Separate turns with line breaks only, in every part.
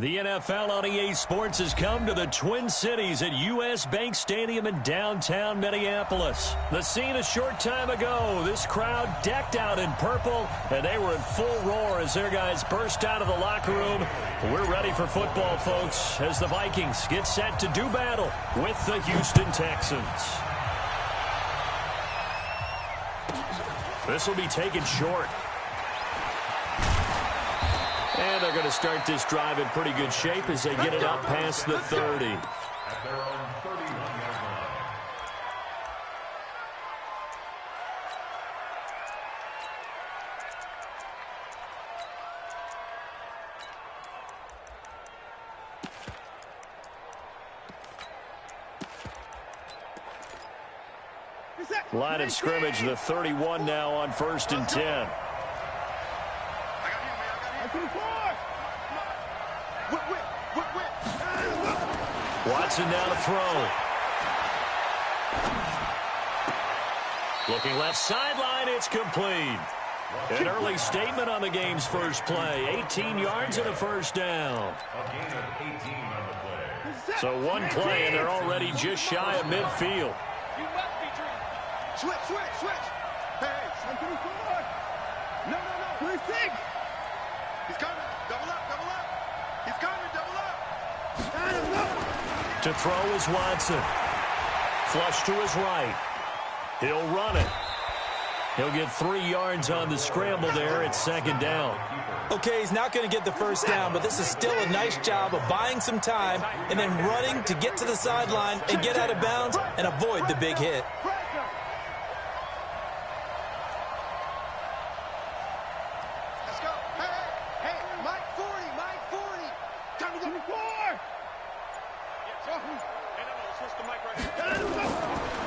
The NFL on EA Sports has come to the Twin Cities at U.S. Bank Stadium in downtown Minneapolis. The scene a short time ago, this crowd decked out in purple, and they were in full roar as their guys burst out of the locker room. We're ready for football, folks, as the Vikings get set to do battle with the Houston Texans. This will be taken short. And they're going to start this drive in pretty good shape as they get it up past the 30. Line of scrimmage, the 31 now on 1st and 10. Watson now to throw. Looking left sideline, it's complete. An early statement on the game's first play. 18 yards and a first down. So one play, and they're already just shy of midfield.
Switch. Hey, something forward. No. 26. He's coming. Double up. He's coming. Double up.
To throw is Watson. Flush to his right. He'll run it. He'll get 3 yards on the scramble there at 2nd down.
Okay, he's not going to get the first down, but this is still a nice job of buying some time and then running to get to the sideline and get out of bounds and avoid the big hit.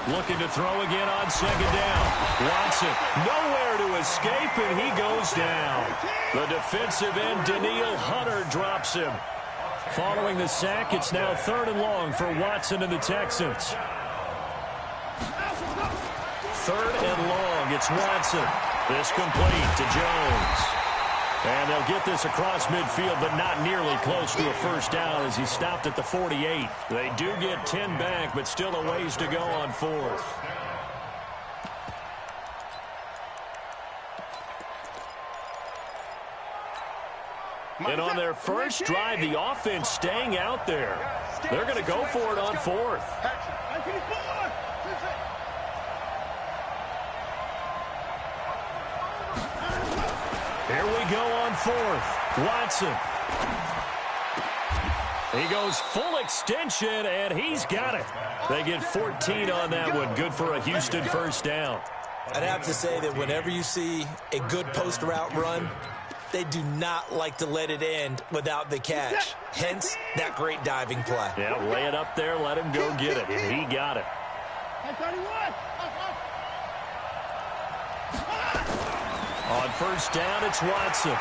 Looking to throw again on 2nd down. Watson, nowhere to escape, and he goes down. The defensive end, Danielle Hunter, drops him. Following the sack, it's now 3rd and long for Watson and the Texans. 3rd and long, it's Watson. This complete to Jones. And they'll get this across midfield, but not nearly close to a first down as he stopped at the 48. They do get 10 back, but still a ways to go on 4th. And on their first drive, the offense staying out there. They're going to go for it on 4th. Here we go on 4th. Watson. He goes full extension, and he's got it. They get 14 on that one. Good for a Houston first down.
I'd have to say that whenever you see a good post route run, they do not like to let it end without the catch. Hence, that great diving play.
Yeah, lay it up there, let him go get it, and he got it. On 1st down, it's Watson.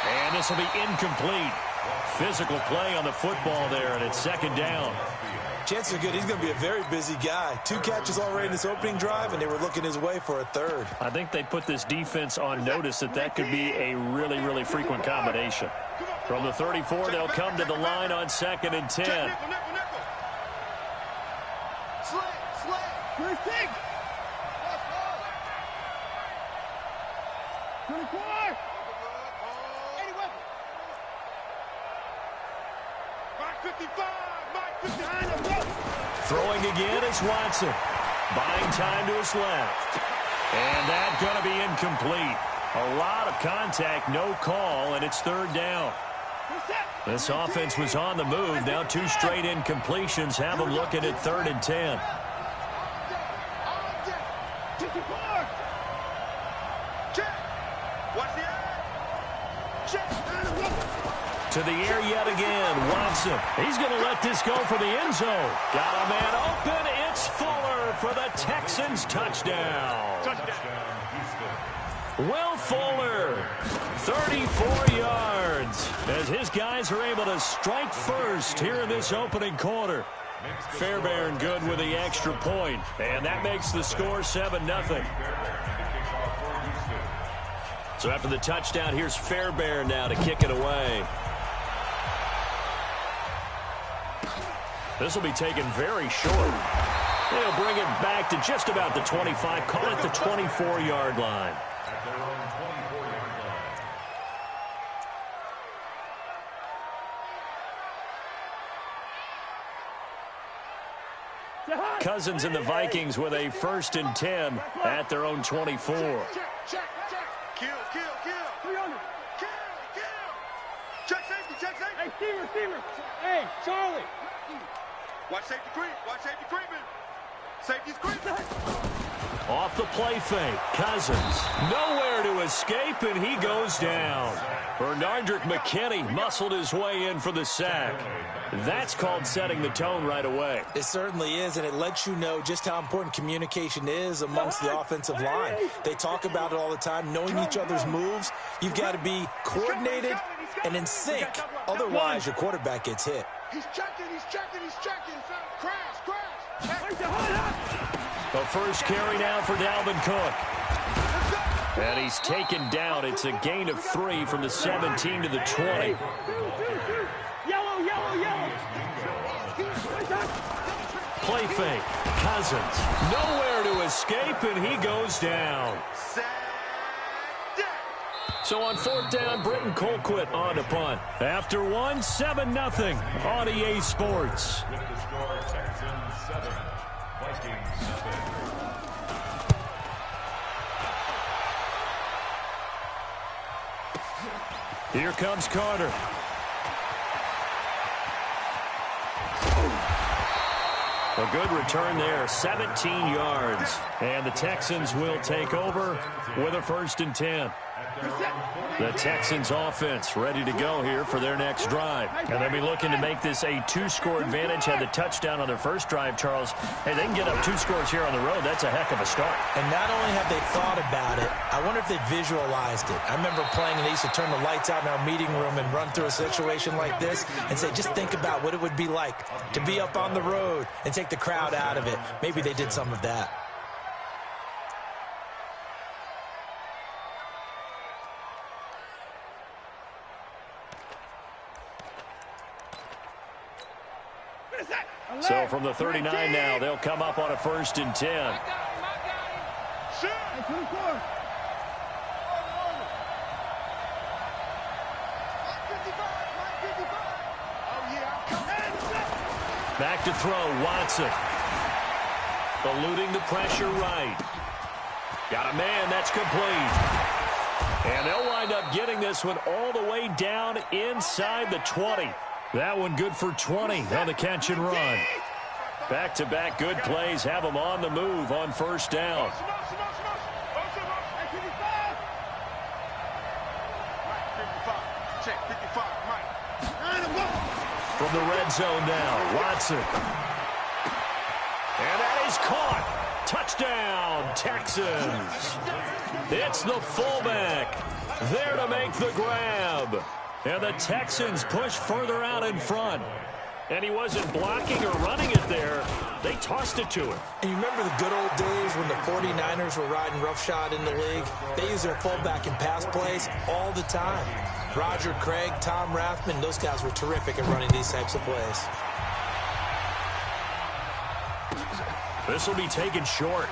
And this will be incomplete. Physical play on the football there, and it's 2nd down.
Chances are good he's going to be a very busy guy. 2 catches already in this opening drive, and they were looking his way for a 3rd.
I think they put this defense on notice that could be a really, really frequent combination. From the 34, they'll come to the line on 2nd and 10.
Slay. 24. Any weapon. Mark 55.
Throwing again is Watson. Buying time to his left. And that's going to be incomplete. A lot of contact, no call, and it's 3rd down. This offense was on the move. Now 2 straight incompletions have them looking at 3rd and 10. To the air yet again, Watson. He's going to let this go for the end zone. Got a man open. It's Fuller for the Texans touchdown. Will Fuller, 34 yards, as his guys are able to strike first here in this opening quarter. Fairbairn good with the extra point, and that makes the score 7-0. So after the touchdown, here's Fairbairn now to kick it away. This will be taken very short. They'll bring it back to just about the 25. Call it the 24-yard line. Cousins and the Vikings with a 1st and 10 at their own 24.
Check. Kill. 300. Kill. Check safety. Hey, receiver. Hey, Charlie. Watch safety creeping. Safety's creeping.
Off the play fake. Cousins nowhere to escape, and he goes down. Bernardrick McKinney muscled his way in for the sack. That's called setting the tone right away.
It certainly is, and it lets you know just how important communication is amongst the offensive line. They talk about it all the time, knowing each other's moves. You've got to be coordinated and in sync. Otherwise, your quarterback gets hit.
He's checking. Crash.
The first carry now for Dalvin Cook. And he's taken down. It's a gain of 3 from the 17 to the 20.
Yellow.
Play fake. Cousins nowhere to escape, and he goes down. So on 4th down, Britton Colquitt on to punt. After 1, 7-0 on EA Sports. Here comes Carter. A good return there, 17 yards. And the Texans will take over with a 1st and 10. The Texans offense ready to go here for their next drive. And they'll be looking to make this a 2-score advantage. Had the touchdown on their first drive, Charles. Hey, they can get up 2 scores here on the road. That's a heck of a start.
And not only have they thought about it, I wonder if they visualized it. I remember playing and they used to turn the lights out in our meeting room and run through a situation like this and say, just think about what it would be like to be up on the road and take the crowd out of it. Maybe they did some of that.
So from the 39 now, they'll come up on a 1st and 10. Back to throw, Watson. Eluding the pressure right. Got a man, that's complete. And they'll wind up getting this one all the way down inside the 20. That one good for 20 on the catch and run. Back-to-back good plays have them on the move on 1st down. From the red zone now, Watson. And that is caught. Touchdown, Texans. It's the fullback there to make the grab. And the Texans push further out in front. And he wasn't blocking or running it there. They tossed it to him.
And you remember the good old days when the 49ers were riding roughshod in the league? They used their fullback in pass plays all the time. Roger Craig, Tom Rathman, those guys were terrific at running these types of plays.
This will be taken short.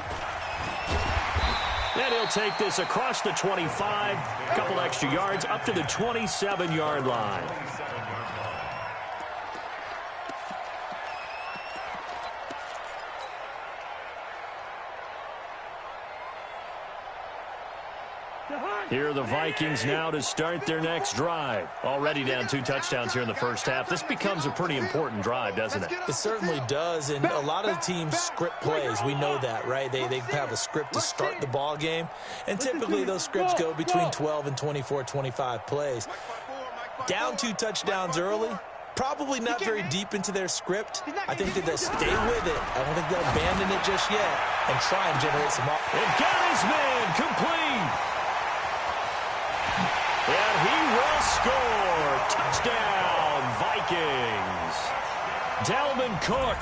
And he'll take this across the 25, a couple extra yards, up to the 27-yard line. Here are the Vikings now to start their next drive. Already down 2 touchdowns here in the first half. This becomes a pretty important drive, doesn't it?
It certainly does, and a lot of the teams script plays. We know that, right? They have a script to start the ball game, and typically those scripts go between 12 and 24, 25 plays. Down 2 touchdowns early, probably not very deep into their script. I think that they'll stay with it. I don't think they'll abandon it just yet and try and generate some offense.
And got his man complete. And he will score. Touchdown, Vikings. Dalvin Cook,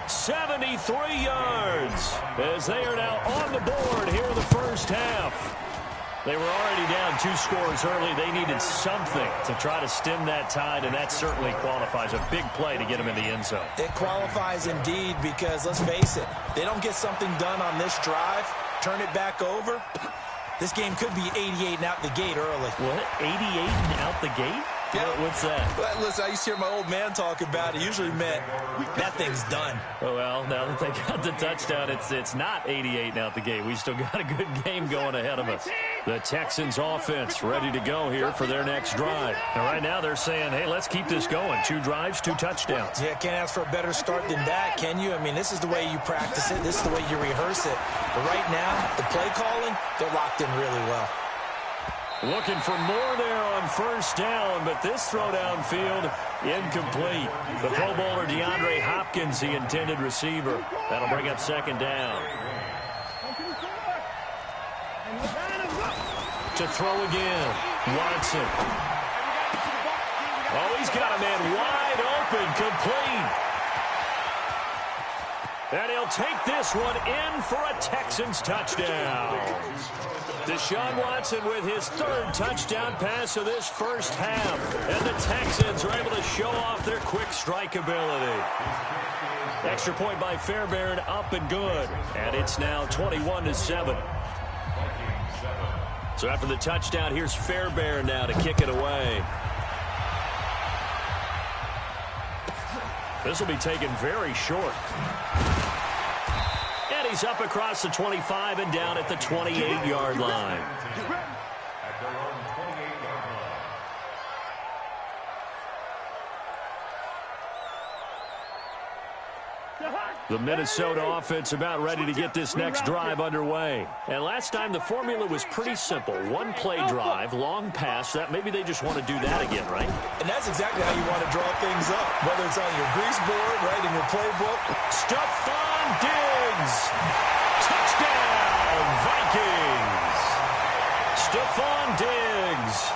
73 yards, as they are now on the board here in the first half. They were already down 2 scores early. They needed something to try to stem that tide, and that certainly qualifies. A big play to get them in the end zone.
It qualifies indeed because, let's face it, they don't get something done on this drive, turn it back over. This game could be 88 and out the gate early.
What? 88 and out the gate?
Yeah.
What's that?
Well, listen, I used to hear my old man talk about it. Usually meant that thing's done.
Oh, well, now that they got the touchdown, it's not 88 and out the gate. We still got a good game going ahead of us. The Texans offense ready to go here for their next drive. And right now they're saying, hey, let's keep this going. 2 drives, 2 touchdowns.
Yeah, can't ask for a better start than that, can you? I mean, this is the way you practice it. This is the way you rehearse it. But right now, the play calling, they're locked in really well.
Looking for more there on first down, but this throw downfield incomplete. The Pro Bowler DeAndre Hopkins, the intended receiver. That'll bring up second down. To throw again, Watson. Oh, he's got a man wide open, complete. And he'll take this one in for a Texans touchdown. Deshaun Watson with his 3rd touchdown pass of this first half. And the Texans are able to show off their quick strike ability. Extra point by Fairbairn, up and good. And it's now 21-7. So after the touchdown, here's Fairbairn now to kick it away. This will be taken very short. And he's up across the 25 and down at the 28-yard line. The Minnesota offense about ready to get this next drive underway. And last time the formula was pretty simple. 1 play drive, long pass. That maybe they just want to do that again, right?
And that's exactly how you want to draw things up. Whether it's on your grease board, right, in your playbook.
Stephon Diggs. Touchdown, Vikings. Stephon Diggs.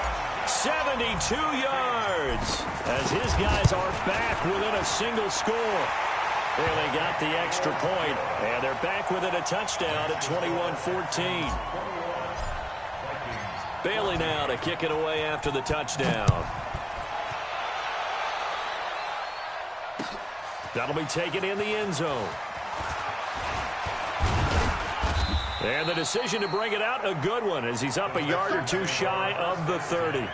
72 yards. As his guys are back within a single score. Well, they got the extra point, and they're back within a touchdown at 21-14. Bailey now to kick it away after the touchdown. That'll be taken in the end zone. And the decision to bring it out, a good one, as he's up a yard or 2 shy of the 30.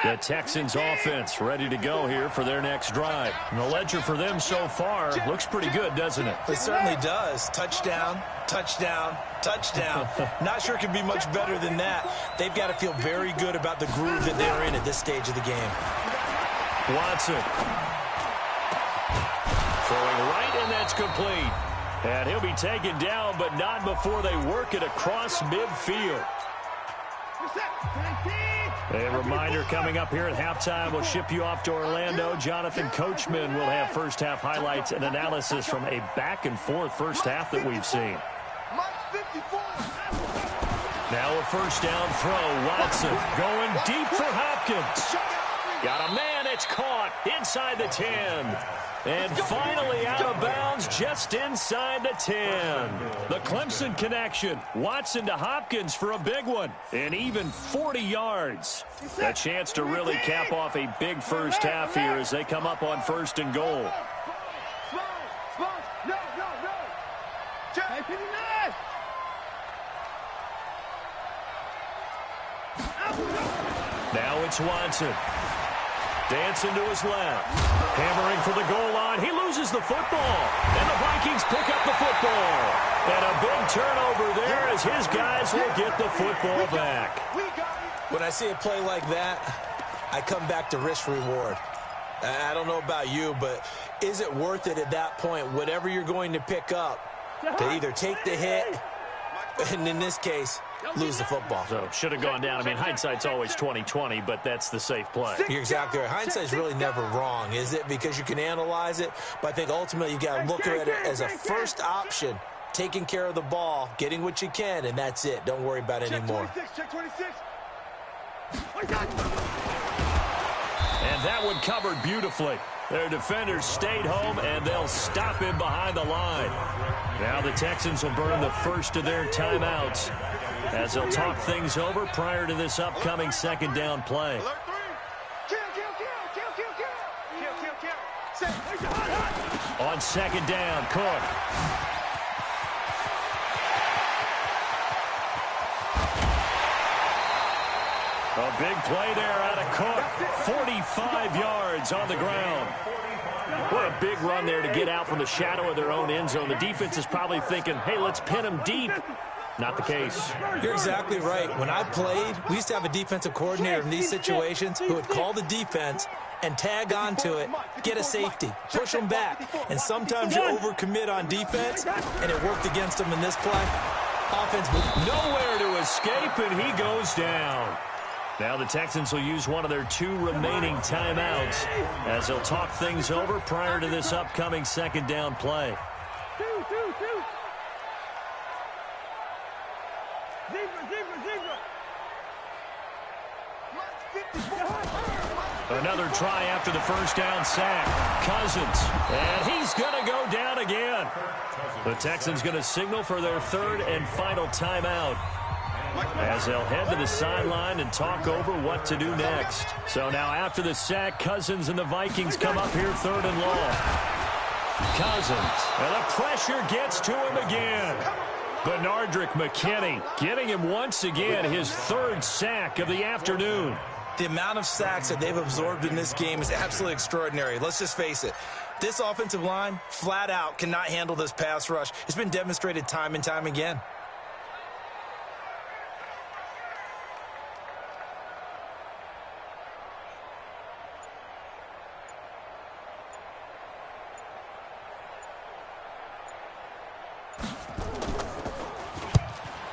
The Texans offense ready to go here for their next drive. And the ledger for them so far looks pretty good, doesn't it?
It certainly does. Touchdown, touchdown, touchdown. Not sure it can be much better than that. They've got to feel very good about the groove that they're in at this stage of the game.
Watson. Throwing right, and that's complete. And he'll be taken down, but not before they work it across midfield. A reminder coming up here at halftime. We'll ship you off to Orlando. Jonathan Coachman will have first half highlights and analysis from a back-and-forth first half that we've seen. Now a first down throw. Watson going deep for Hopkins. Got a man, it's caught inside the 10. And finally out of bounds just inside the 10. The Clemson connection. Watson to Hopkins for a big one. And even 40 yards. A chance to really cap off a big first half here as they come up on 1st and goal. Now it's Watson. Dancing to his left. Hammering for the goal line. He loses the football. And the Vikings pick up the football. And a big turnover there as his guys will get the football back.
When I see a play like that, I come back to risk reward. I don't know about you, but is it worth it at that point, whatever you're going to pick up, to either take the hit And in this case, lose the football.
So should have gone down. I mean, hindsight's always 20/20, but that's the safe play.
You're exactly right. Hindsight's really never wrong, is it? Because you can analyze it, but I think ultimately you got to look at it as a first option, taking care of the ball, getting what you can, and that's it. Don't worry about it anymore.
Check 26.
And that one covered beautifully. Their defenders stayed home, and they'll stop him behind the line. Now the Texans will burn the first of their timeouts as they'll talk things over prior to this upcoming second down play.
Alert 3. Kill.
On second down, Cook. A big play there out of Cook. 45 yards on the ground. What a big run there to get out from the shadow of their own end zone. The defense is probably thinking, hey, let's pin them deep. Not the case.
You're exactly right. When I played, we used to have a defensive coordinator in these situations who would call the defense and tag onto it, get a safety, push them back. And sometimes you overcommit on defense, and it worked against them in this play. Offense
nowhere to escape, and he goes down. Now the Texans will use one of their 2 remaining timeouts as they'll talk things over prior to this upcoming second down play. Another try after the first down sack. Cousins, and he's going to go down again. The Texans going to signal for their 3rd and final timeout as they'll head to the sideline and talk over what to do next. So now after the sack, Cousins and the Vikings come up here 3rd and long. Cousins, and the pressure gets to him again. Benardrick McKinney getting him once again his 3rd sack of the afternoon.
The amount of sacks that they've absorbed in this game is absolutely extraordinary. Let's just face it. This offensive line, flat out, cannot handle this pass rush. It's been demonstrated time and time again.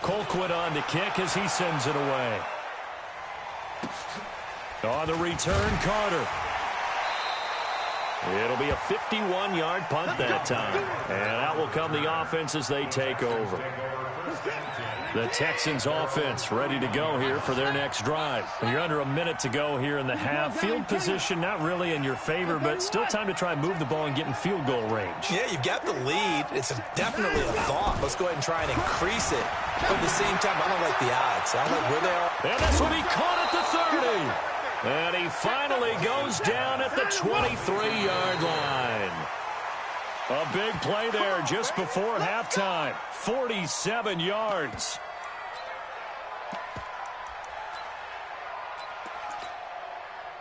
Colquitt on the kick as he sends it away. On the return, Carter. It'll be a 51-yard punt that time. And out will come the offense as they take over. The Texans offense ready to go here for their next drive. You're under a minute to go here in the half. Field position not really in your favor, but still time to try and move the ball and get in field goal range.
Yeah, you've got the lead. It's definitely a thought. Let's go ahead and try and increase it. But at the same time, I don't like the odds. I don't like where they are.
And this will be caught at the 30. And he finally goes down at the 23-yard line. A big play there just before halftime. 47 yards.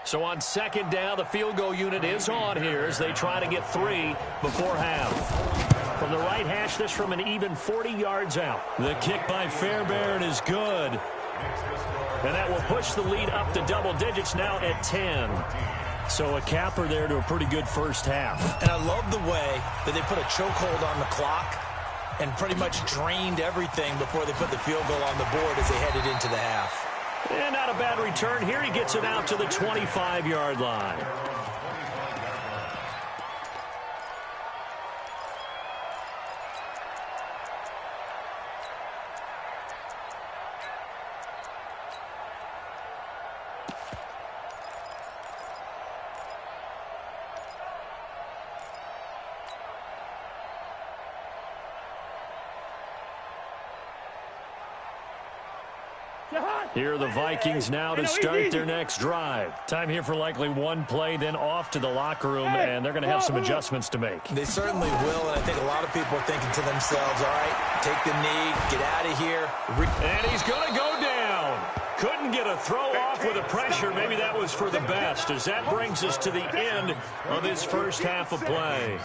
So on second down, the field goal unit is on here as they try to get 3 before half. From the right hash, this from an even 40 yards out. The kick by Fairbairn is good. And that will push the lead up to double digits now at 10. So a capper there to a pretty good first half.
And I love the way that they put a chokehold on the clock and pretty much drained everything before they put the field goal on the board as they headed into the half.
And not a bad return here. He gets it out to the 25-yard line. Here are the Vikings now to start their next drive. Time here for likely one play, then off to the locker room, and they're going to have some adjustments to make.
They certainly will, and I think a lot of people are thinking to themselves, all right, take the knee, get out of here.
And he's going to go down. Couldn't get a throw off with the pressure. Maybe that was for the best, as that brings us to the end of this first half of play.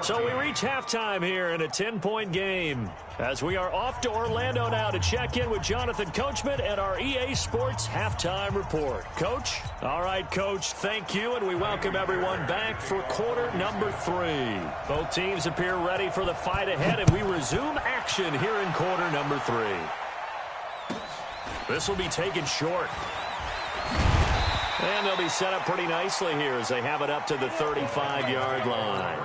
So we reach halftime here in a 10-point game as we are off to Orlando now to check in with Jonathan Coachman and our EA Sports halftime report. Coach? All right, Coach, thank you, and we welcome everyone back for quarter number 3. Both teams appear ready for the fight ahead, and we resume action here in quarter number 3. This will be taken short. And they'll be set up pretty nicely here as they have it up to the 35-yard line.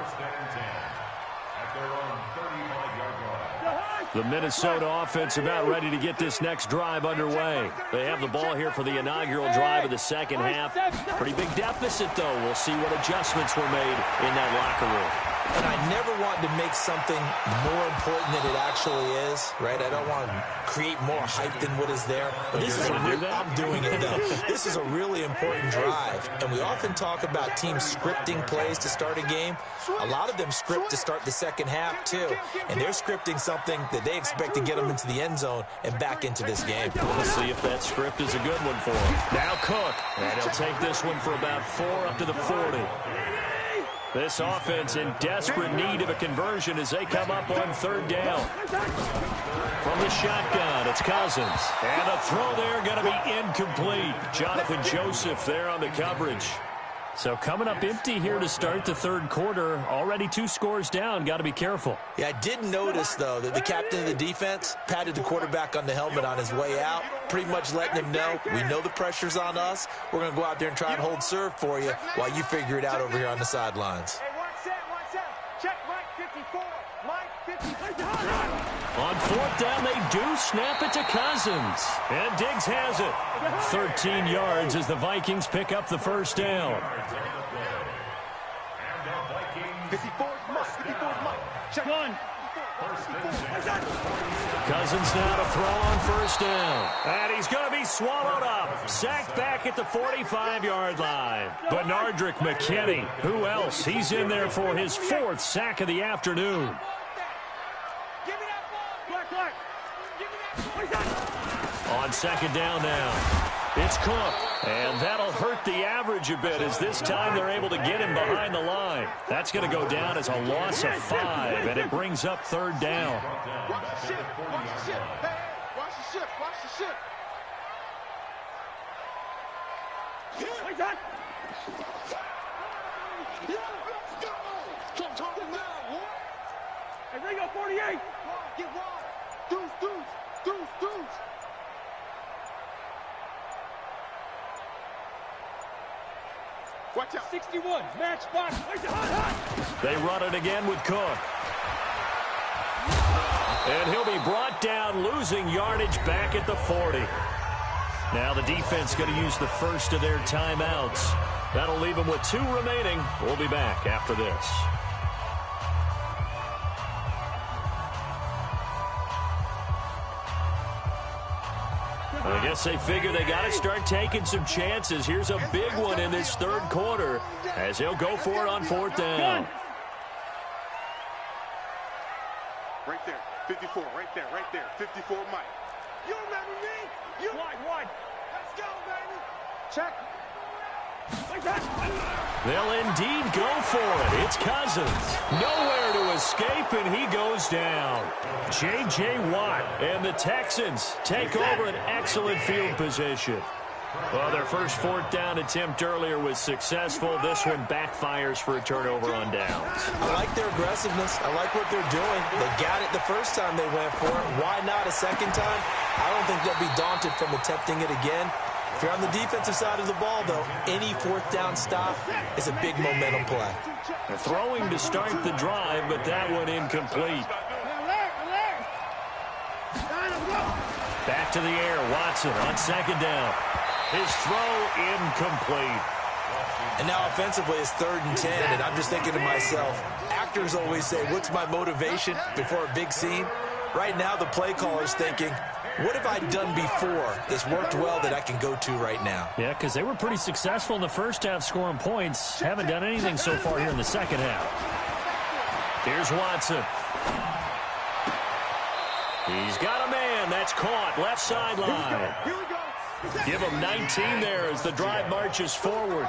The Minnesota offense about ready to get this next drive underway. They have the ball here for the inaugural drive of the second half. Pretty big deficit, though. We'll see what adjustments were made in that locker room.
And I never want to make something more important than it actually is, right? I don't want to create more hype than what is there. But this is I'm doing it, though. This is a really important drive. And we often talk about teams scripting plays to start a game. A lot of them script to start the second half, too. And they're scripting something that they expect to get them into the end zone and back into this game.
We'll see if that script is a good one for him. Now Cook. And he'll take this one for about 4 up to the 40. This offense in desperate need of a conversion as they come up on third down. From the shotgun, it's Cousins. And the throw there going to be incomplete. Jonathan Joseph there on the coverage. So coming up empty here to start the third quarter. Already 2 scores down. Got to be careful.
Yeah, I did notice, though, that the captain of the defense patted the quarterback on the helmet on his way out, pretty much letting him know, we know the pressure's on us. We're going to go out there and try and hold serve for you while you figure it out over here on the sidelines.
Hey, one set. Check Mike 54. Mike 54.
On fourth down, they do snap it to Cousins. And Diggs has it. 13 yards as the Vikings pick up the first down.
54 Mike. Check one.
Cousins now to throw on first down. And he's going to be swallowed up. Sacked back at the 45-yard line. Bernardrick McKinney. Who else? He's in there for his 4th sack of the afternoon. On second down now, it's Cook. And that'll hurt the average a bit as this time they're able to get him behind the line. That's going to go down as a loss of 5, and it brings up third down.
Watch the ship. Hey, watch the ship. Let's go. Hey, Ringo, 48. Get wide. Deuce. Watch out. 61. Match box.
They run it again with Cook. And he'll be brought down, losing yardage back at the 40. Now the defense going to use the first of their timeouts. That'll leave them with 2 remaining. We'll be back after this. I guess they figure they got to start taking some chances. Here's a big one in this third quarter as he'll go for it on fourth down.
Right there, 54, right there, 54 Mike. You remember me? You wide. Let's go, baby. Check.
They'll indeed go for it. It's Cousins. Nowhere to escape, and he goes down. J.J. Watt and the Texans take over an excellent field position. Well, their first fourth down attempt earlier was successful. This one backfires for a turnover on downs.
I like their aggressiveness. I like what they're doing. They got it the first time they went for it. Why not a second time? I don't think they'll be daunted from attempting it again. If you're on the defensive side of the ball, though, any fourth down stop is a big momentum play.
They're throwing to start the drive, but that one incomplete. Back to the air, Watson on second down. His throw incomplete.
And now offensively it's 3rd and 10, and I'm just thinking to myself, actors always say, what's my motivation before a big scene? Right now the play caller's thinking, what have I done before that's worked well that I can go to right now?
Yeah, because they were pretty successful in the first half scoring points. Haven't done anything so far here in the second half. Here's Watson. He's got a man. That's caught. Left sideline. Give him 19 there as the drive marches forward.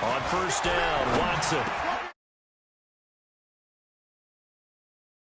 On first down, Watson.